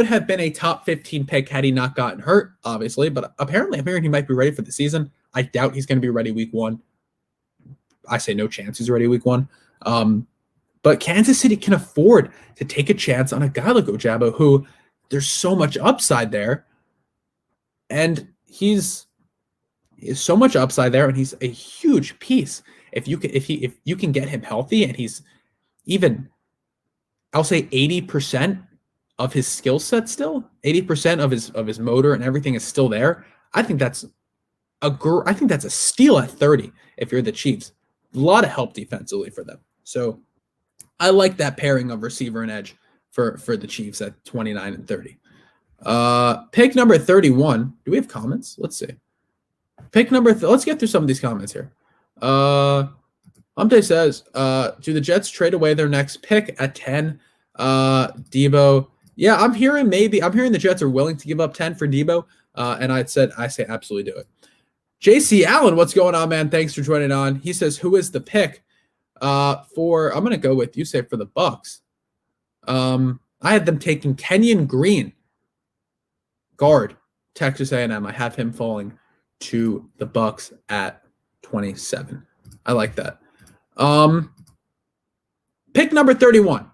have been a top 15 pick had he not gotten hurt, obviously, but apparently I'm hearing he might be ready for the season. I doubt he's going to be ready week one. I say no chance he's ready week one. But Kansas City can afford to take a chance on a guy like Ojabo, who there's so much upside there. And he's so much upside there, and he's a huge piece. If you can get him healthy, and he's even, I'll say 80% of his skill set still, 80% of his motor and everything is still there. I think that's a steal at 30 if you're the Chiefs. A lot of help defensively for them. So I like that pairing of receiver and edge for the Chiefs at 29 and 30. Pick number 31. Do we have comments? Let's see. Let's get through some of these comments here. Humte says, do the Jets trade away their next pick at 10? Debo. Yeah, I'm hearing the Jets are willing to give up 10 for Debo. And I say absolutely do it. JC Allen, what's going on, man? Thanks for joining on. He says, who is the pick I'm going to go with, you say, for the Bucks. I had them taking Kenyon Green, guard, Texas A&M. I have him falling to the Bucks at 27. I like that. Pick number 31.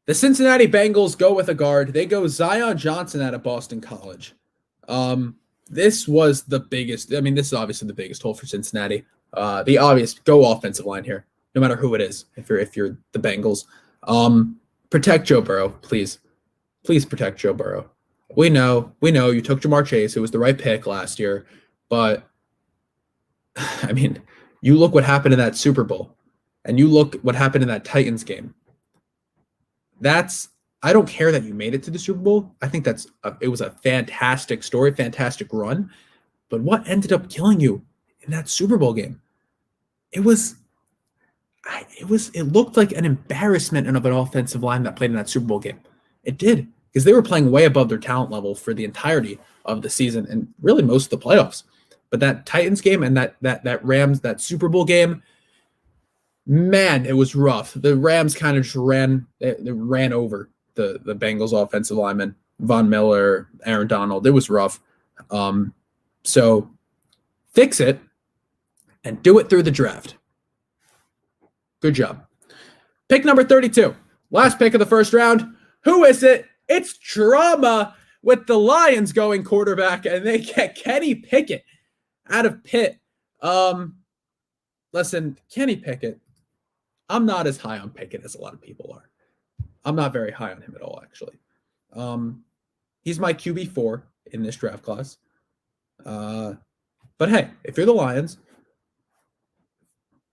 The Cincinnati Bengals go with a guard. They go Zion Johnson out of Boston College. This was the biggest. I mean, this is obviously the biggest hole for Cincinnati. The obvious go offensive line here, no matter who it is. If you're the Bengals, protect Joe Burrow, please. Please protect Joe Burrow. We know you took Jamar Chase. It was the right pick last year, but I mean, you look what happened in that Super Bowl, and you look what happened in that Titans game. I don't care that you made it to the Super Bowl. I think it was a fantastic story, fantastic run. But what ended up killing you in that Super Bowl game? It looked like an embarrassment of an offensive line that played in that Super Bowl game. It did, because they were playing way above their talent level for the entirety of the season and really most of the playoffs. But that Titans game and that Rams, that Super Bowl game, man, it was rough. The Rams kind of just ran over the Bengals offensive linemen, Von Miller, Aaron Donald. It was rough. So fix it and do it through the draft. Good job. Pick number 32. Last pick of the first round. Who is it? It's drama with the Lions going quarterback, and they get Kenny Pickett out of Pitt. Listen, Kenny Pickett, I'm not as high on Pickett as a lot of people are. I'm not very high on him at all, actually. He's my QB4 in this draft class. But hey, if you're the Lions,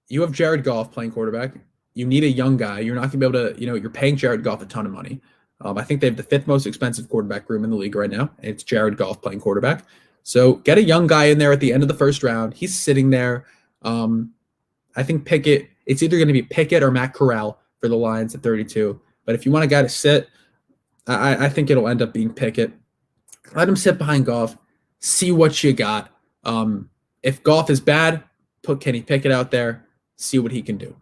you have Jared Goff playing quarterback. You need a young guy. You're not going to be able to, you're paying Jared Goff a ton of money. I think they have the 5th most expensive quarterback room in the league right now. And it's Jared Goff playing quarterback. So get a young guy in there at the end of the first round. He's sitting there. I think Pickett, it's either going to be Pickett or Matt Corral for the Lions at 32. But if you want a guy to sit, I think it'll end up being Pickett. Let him sit behind Goff. See what you got. If Goff is bad, put Kenny Pickett out there. See what he can do.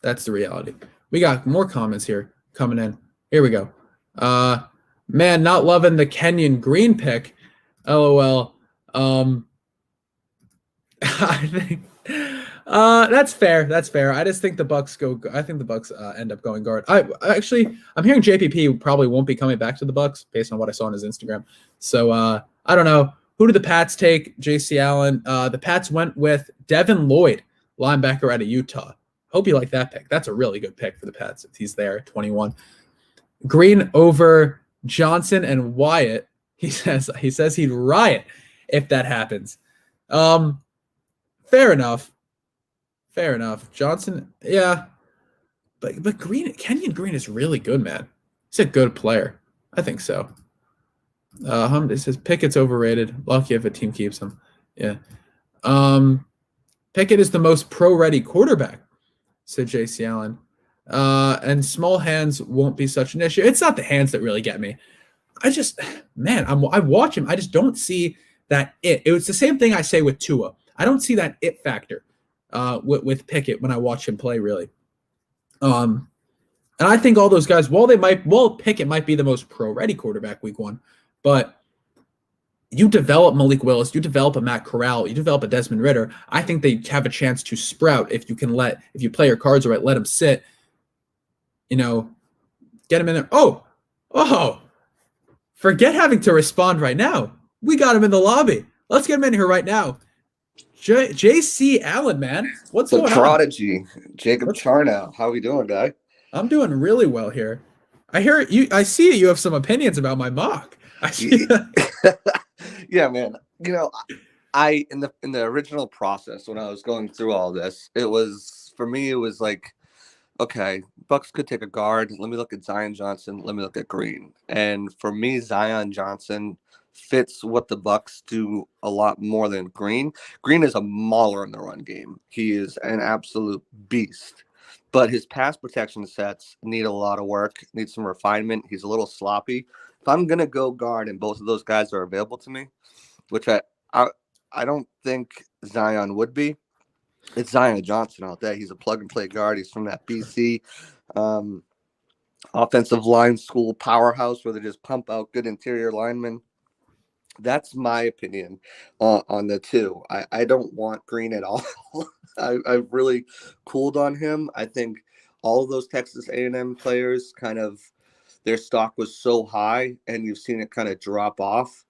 That's the reality. We got more comments here coming in. Here we go. Man, not loving the Kenyon Green pick. LOL. I think That's fair. That's fair. I just think the Bucks go. I think the Bucks end up going guard. I'm hearing JPP probably won't be coming back to the Bucks based on what I saw on his Instagram. So I don't know. Who did the Pats take? J.C. Allen. The Pats went with Devin Lloyd, linebacker out of Utah. Hope you like that pick. That's a really good pick for the Pats if he's there at 21. Green over Johnson and Wyatt. He says he'd riot if that happens. Fair enough. Johnson, yeah. But Green, Kenyon Green is really good, man. He's a good player. I think so. It says Pickett's overrated. Lucky if a team keeps him. Yeah. Pickett is the most pro-ready quarterback, said J.C. Allen. And small hands won't be such an issue. It's not the hands that really get me. I watch him. I just don't see that it. It was the same thing I say with Tua. I don't see that it factor with Pickett when I watch him play, really. And I think all those guys, while Pickett might be the most pro-ready quarterback week one, but you develop Malik Willis, you develop a Matt Corral, you develop a Desmond Ridder. I think they have a chance to sprout if you play your cards right, let them sit, get them in there. Oh, forget having to respond right now. We got him in the lobby. Let's get him in here right now. J.C. Allen, man. What's going on? The prodigy, Jacob Charnow. How we doing, guy? I'm doing really well here. I see you have some opinions about my mock. Yeah, man. I in the original process when I was going through all this, it was like, okay, Bucks could take a guard. Let me look at Zion Johnson. Let me look at Green. And for me, Zion Johnson fits what the Bucks do a lot more than Green. Green is a mauler in the run game. He is an absolute beast. But his pass protection sets need a lot of work, need some refinement. He's a little sloppy. If I'm going to go guard and both of those guys are available to me, which I don't think Zion would be, it's Zion Johnson out there. He's a plug-and-play guard. He's from that BC offensive line school powerhouse where they just pump out good interior linemen. That's my opinion on the two. I don't want Green at all. I've really cooled on him. I think all of those Texas A&M players their stock was so high, and you've seen it kind of drop off.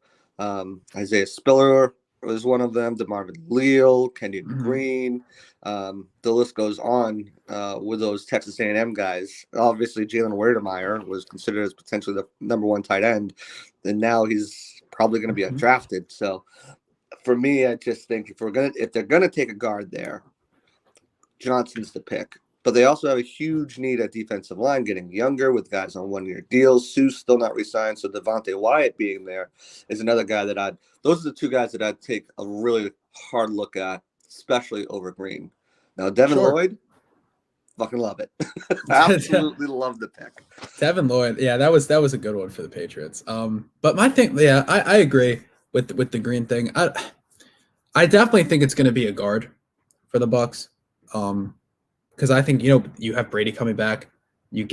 Isaiah Spiller was one of them, DeMarvin Leal, Kenyon Green. The list goes on with those Texas A&M guys. Obviously, Jalen Werdemeyer was considered as potentially the number one tight end, and now he's probably going to be undrafted. So for me, I just think if they're gonna take a guard there, Johnson's the pick. But they also have a huge need at defensive line, getting younger with guys on one-year deals. Sue's still not re-signed, so Devontae Wyatt being there is another guy those are the two guys that I'd take a really hard look at, especially over Green. Now, Devin Lloyd, fucking love it. Absolutely love the pick. Devin Lloyd, yeah, that was a good one for the Patriots. But my thing, yeah, I agree with the Green thing. I definitely think it's going to be a guard for the Bucks. Because I think you have Brady coming back, you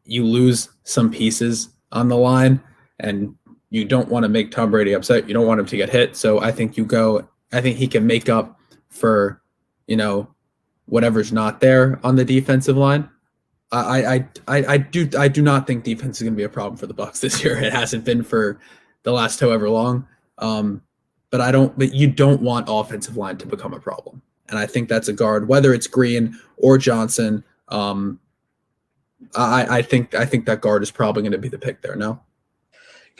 lose some pieces on the line, and you don't want to make Tom Brady upset. You don't want him to get hit. So I think I think he can make up for whatever's not there on the defensive line. I do not think defense is going to be a problem for the Bucks this year. It hasn't been for the last however long. But you don't want offensive line to become a problem. And I think that's a guard, whether it's Green or Johnson. I think that guard is probably going to be the pick there. No,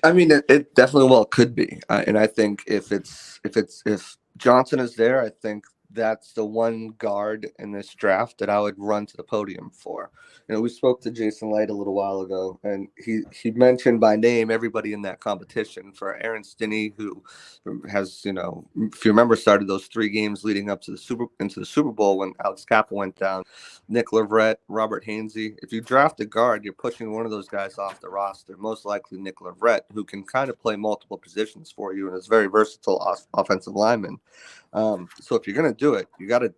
I mean it definitely could be, and I think if Johnson is there, I think that's the one guard in this draft that I would run to the podium for. We spoke to Jason Light a little while ago, and he mentioned by name everybody in that competition. For Aaron Stinney, who has, if you remember, started those 3 games leading up to the Super Bowl when Alex Kappa went down. Nick Leverett, Robert Hainsey. If you draft a guard, you're pushing one of those guys off the roster. Most likely Nick Leverett, who can kind of play multiple positions for you and is very versatile offensive lineman. So if you're gonna do it, you gotta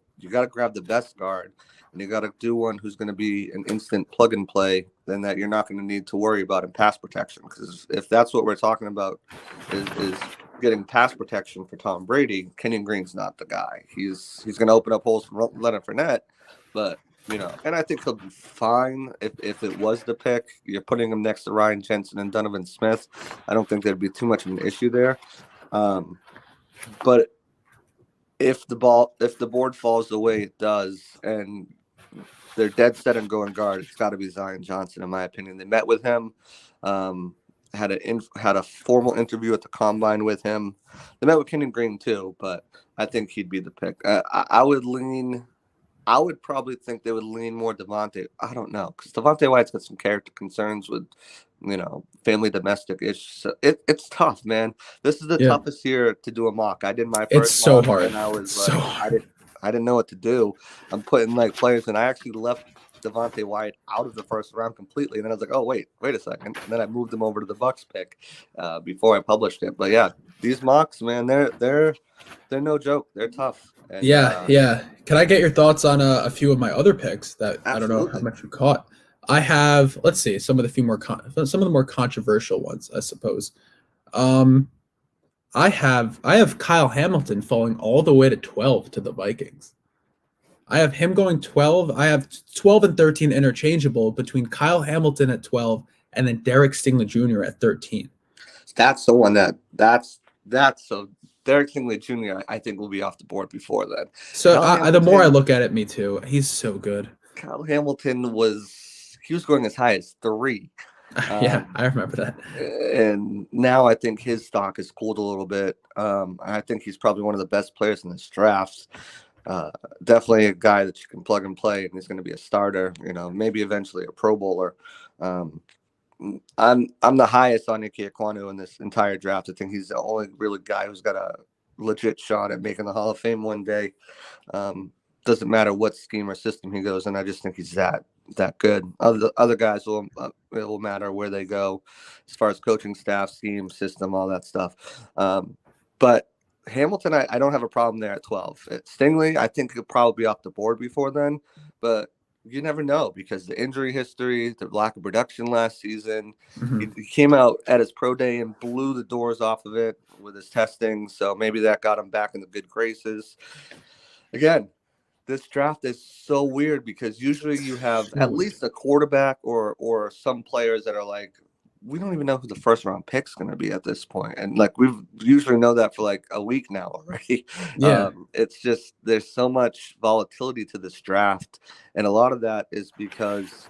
grab the best guard, and you gotta do one who's gonna be an instant plug and play, then that you're not gonna need to worry about in pass protection. Because if that's what we're talking about, is getting pass protection for Tom Brady, Kenyon Green's not the guy. He's going to open up holes for Leonard Fournette, but and I think he'll be fine if it was the pick. You're putting him next to Ryan Jensen and Donovan Smith. I don't think there'd be too much of an issue there. But if the board falls the way it does, and they're dead set on going guard, it's got to be Zion Johnson, in my opinion. They met with him, had a formal interview at the combine with him. They met with Kenyon Green too, but I think he'd be the pick. I would probably think they would lean more Devontae. I don't know, because Devontae White's got some character concerns with, family domestic issues. So it's tough, man. This is the toughest year to do a mock. I did my first. It's so mock, hard. And I was so like, hard. I didn't know what to do. I'm putting players, and I actually left Devontae White out of the first round completely. And then I was like, oh wait a second. And then I moved him over to the Bucks pick before I published it. But yeah, these mocks, man, they're no joke. They're tough. And, yeah. Can I get your thoughts on a few of my other picks that absolutely. I don't know how much you caught? I have, let's see, some of the more controversial ones, I suppose. I have Kyle Hamilton falling all the way to 12 to the Vikings. I have him going 12. I have 12 and 13 interchangeable between Kyle Hamilton at 12 and then Derek Stingley Jr. at 13. That's the one that's so. Derek Stingley Jr. I think will be off the board before then. So the more I look at it, me too. He's so good. Kyle Hamilton was going as high as 3. Yeah, I remember that. And now I think his stock has cooled a little bit. I think he's probably one of the best players in this draft. Definitely a guy that you can plug and play, and he's going to be a starter. Maybe eventually a Pro Bowler. I'm the highest on Ike Ekwonu in this entire draft. I think he's the only really guy who's got a legit shot at making the Hall of Fame one day. Doesn't matter what scheme or system he goes in. I just think he's that good. Other guys it will matter where they go as far as coaching staff, scheme, system, all that stuff. But Hamilton, I don't have a problem there at 12. Stingley, I think he'll probably be off the board before then, but you never know because the injury history, the lack of production last season. Mm-hmm. He came out at his pro day and blew the doors off of it with his testing, so maybe that got him back in the good graces. Again, this draft is so weird because usually you have at least a quarterback or some players that are like, we don't even know who the first round pick's going to be at this point. And we've usually know that for a week now already. Yeah. It's just, there's so much volatility to this draft. And a lot of that is because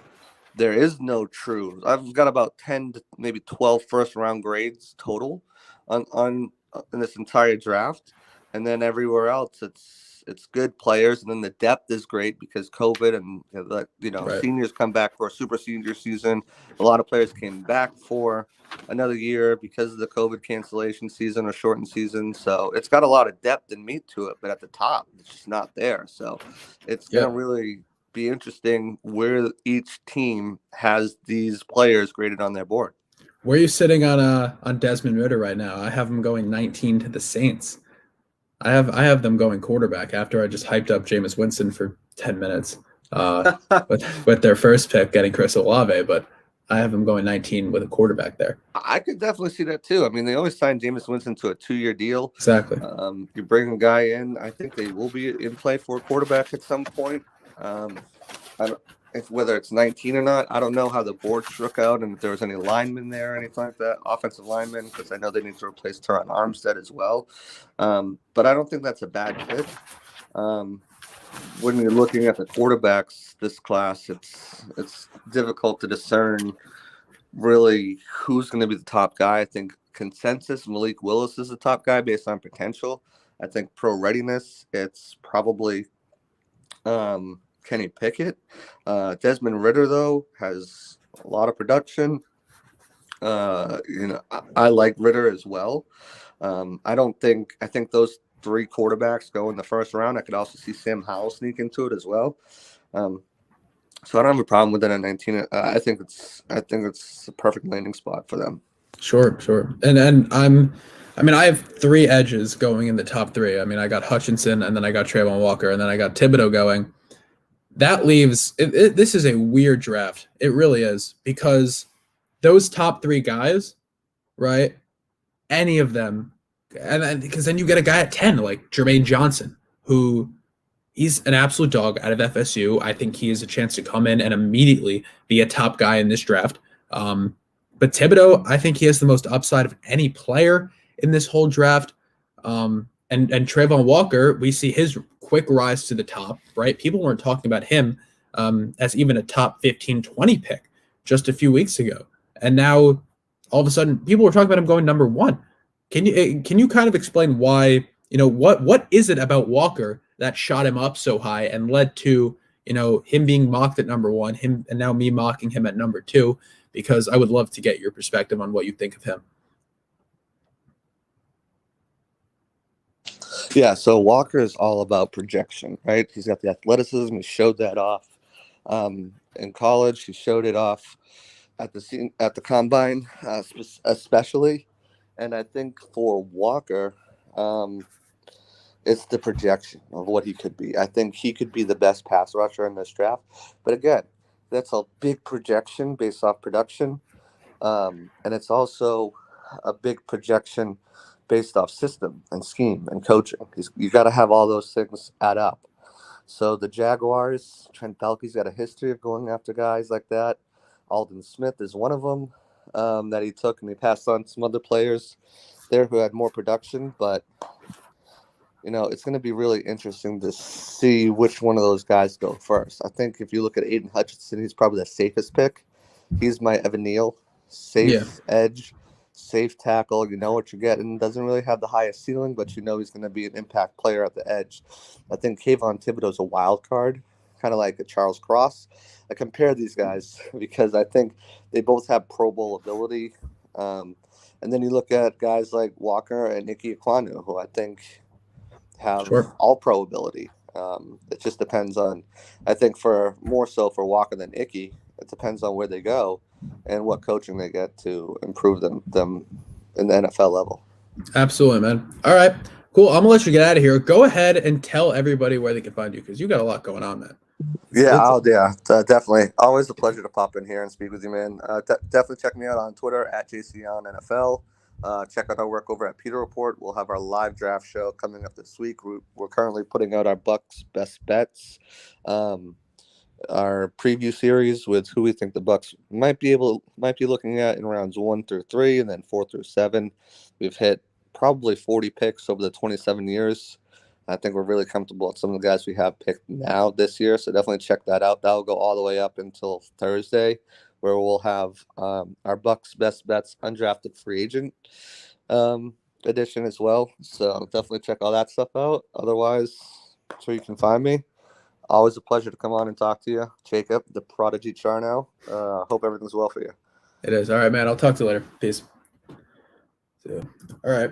there is no true, I've got about 10 to maybe 12 first round grades total on in this entire draft. And then everywhere else, it's good players, and then the depth is great because COVID and right. Seniors come back for a super senior season. A lot of players came back for another year because of the COVID cancellation season or shortened season. So it's got a lot of depth and meat to it, but at the top, it's just not there. So it's gonna really be interesting where each team has these players graded on their board. Where are you sitting on Desmond Ridder right now? I have him going 19 to the Saints. I have them going quarterback after I just hyped up Jameis Winston for 10 minutes with their first pick getting Chris Olave, but I have them going 19 with a quarterback there. I could definitely see that too. I mean, they always signed Jameis Winston to a 2-year deal. Exactly. You bring a guy in, I think they will be in play for a quarterback at some point. Whether it's 19 or not, I don't know how the board shook out and if there was any linemen there or anything like that, offensive linemen, because I know they need to replace Teron Armstead as well. But I don't think that's a bad fit. When you're looking at the quarterbacks this class, it's difficult to discern really who's going to be the top guy. I think consensus, Malik Willis is the top guy based on potential. I think pro readiness, it's probably Kenny Pickett. Desmond Ridder, though, has a lot of production. I like Ridder as well. I think those 3 quarterbacks go in the first round. I could also see Sam Howell sneak into it as well. So I don't have a problem with it at 19. I think it's a perfect landing spot for them. Sure. And I have 3 edges going in the top 3. I mean, I got Hutchinson, and then I got Trayvon Walker, and then I got Thibodeau going. That leaves this is a weird draft. It really is, because those top 3 guys, right? Any of them And then, because then you get a guy at 10 like Jermaine Johnson, who he's an absolute dog out of FSU. I think he has a chance to come in and immediately be a top guy in this draft. But Thibodeau, I think he has the most upside of any player in this whole draft. And Trayvon Walker, we see his quick rise to the top, right? People weren't talking about him as even a top 15, 20 pick just a few weeks ago. And now all of a sudden people were talking about him going number 1. Can you kind of explain why, what is it about Walker that shot him up so high and led to, him being mocked at number 1, and now me mocking him at number 2, because I would love to get your perspective on what you think of him. Yeah, so Walker is all about projection, right? He's got the athleticism. He showed that off in college. He showed it off at the combine, especially. And I think for Walker, it's the projection of what he could be. I think he could be the best pass rusher in this draft. But again, that's a big projection based off production. And it's also a big projection based off system and scheme and coaching. You got to have all those things add up. So the Jaguars, Trent Baalke's got a history of going after guys like that. Aldon Smith is one of them that he took, and he passed on some other players there who had more production. But, it's going to be really interesting to see which one of those guys go first. I think if you look at Aiden Hutchinson, he's probably the safest pick. He's my Evan Neal, safe edge, safe tackle. You know what you're getting. Doesn't really have the highest ceiling, but he's going to be an impact player at the edge. I think Kayvon Thibodeau's a wild card, kind of like a Charles Cross. I compare these guys because I think they both have Pro Bowl ability. And then you look at guys like Walker and Ike Ekwonu, who I think have all pro ability. It just depends on, I think more so for Walker than Ike, it depends on where they go and what coaching they get to improve them in the NFL level. Absolutely, man. All right, cool. I'm gonna let you get out of here. Go ahead and tell everybody where they can find you, because you got a lot going on, man. Definitely. Always a pleasure to pop in here and speak with you, man. Definitely check me out on Twitter at JCOnNFL. Check out our work over at Peter Report. We'll have our live draft show coming up this week. We're currently putting out our Bucks best bets, our preview series with who we think the Bucks might be looking at in rounds 1 through 3, and then 4 through 7. We've hit probably 40 picks over the 27 years. I think we're really comfortable with some of the guys we have picked now this year, so definitely check that out. That'll go all the way up until Thursday, where we'll have our Bucks best bets undrafted free agent edition as well. So definitely check all that stuff out. Otherwise, that's where you can find me. Always a pleasure to come on and talk to you, Jacob, the prodigy Charnow. Hope everything's well for you. It is. All right, man. I'll talk to you later. Peace. So, all right.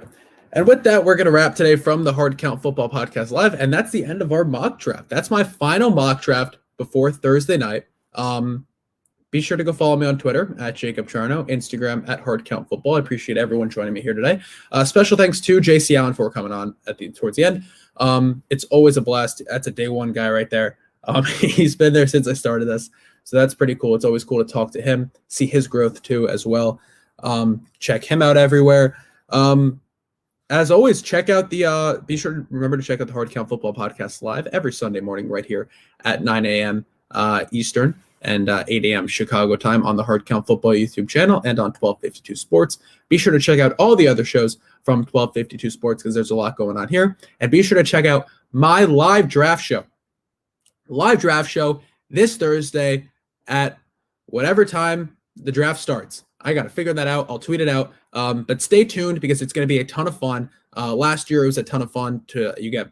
And with that, we're going to wrap today from the Hard Count Football Podcast Live. And that's the end of our mock draft. That's my final mock draft before Thursday night. Be sure to go follow me on Twitter at Jacob Charnow, Instagram at Hard Count Football. I appreciate everyone joining me here today. Special thanks to JC Allen for coming on towards the end. It's always a blast. That's a day one guy right there. He's been there since I started this. So that's pretty cool. It's always cool to talk to him, see his growth too as well. Check him out everywhere. As always, check out the be sure to remember to check out the Hard Count Football Podcast Live every Sunday morning right here at 9 a.m. Eastern and 8 a.m. Chicago time on the Hard Count Football YouTube channel and on 1252 Sports. Be sure to check out all the other shows from 1252 Sports, because there's a lot going on here. And be sure to check out my live draft show. Live draft show this Thursday at whatever time the draft starts. I got to figure that out. I'll tweet it out. But stay tuned, because it's going to be a ton of fun. Last year it was a ton of fun you get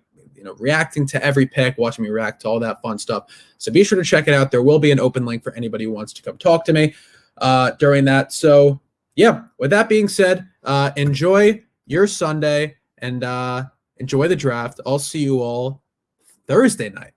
reacting to every pick, watching me react to all that fun stuff. So be sure to check it out. There will be an open link for anybody who wants to come talk to me during that. So yeah, with that being said, enjoy your Sunday and enjoy the draft. I'll see you all Thursday night.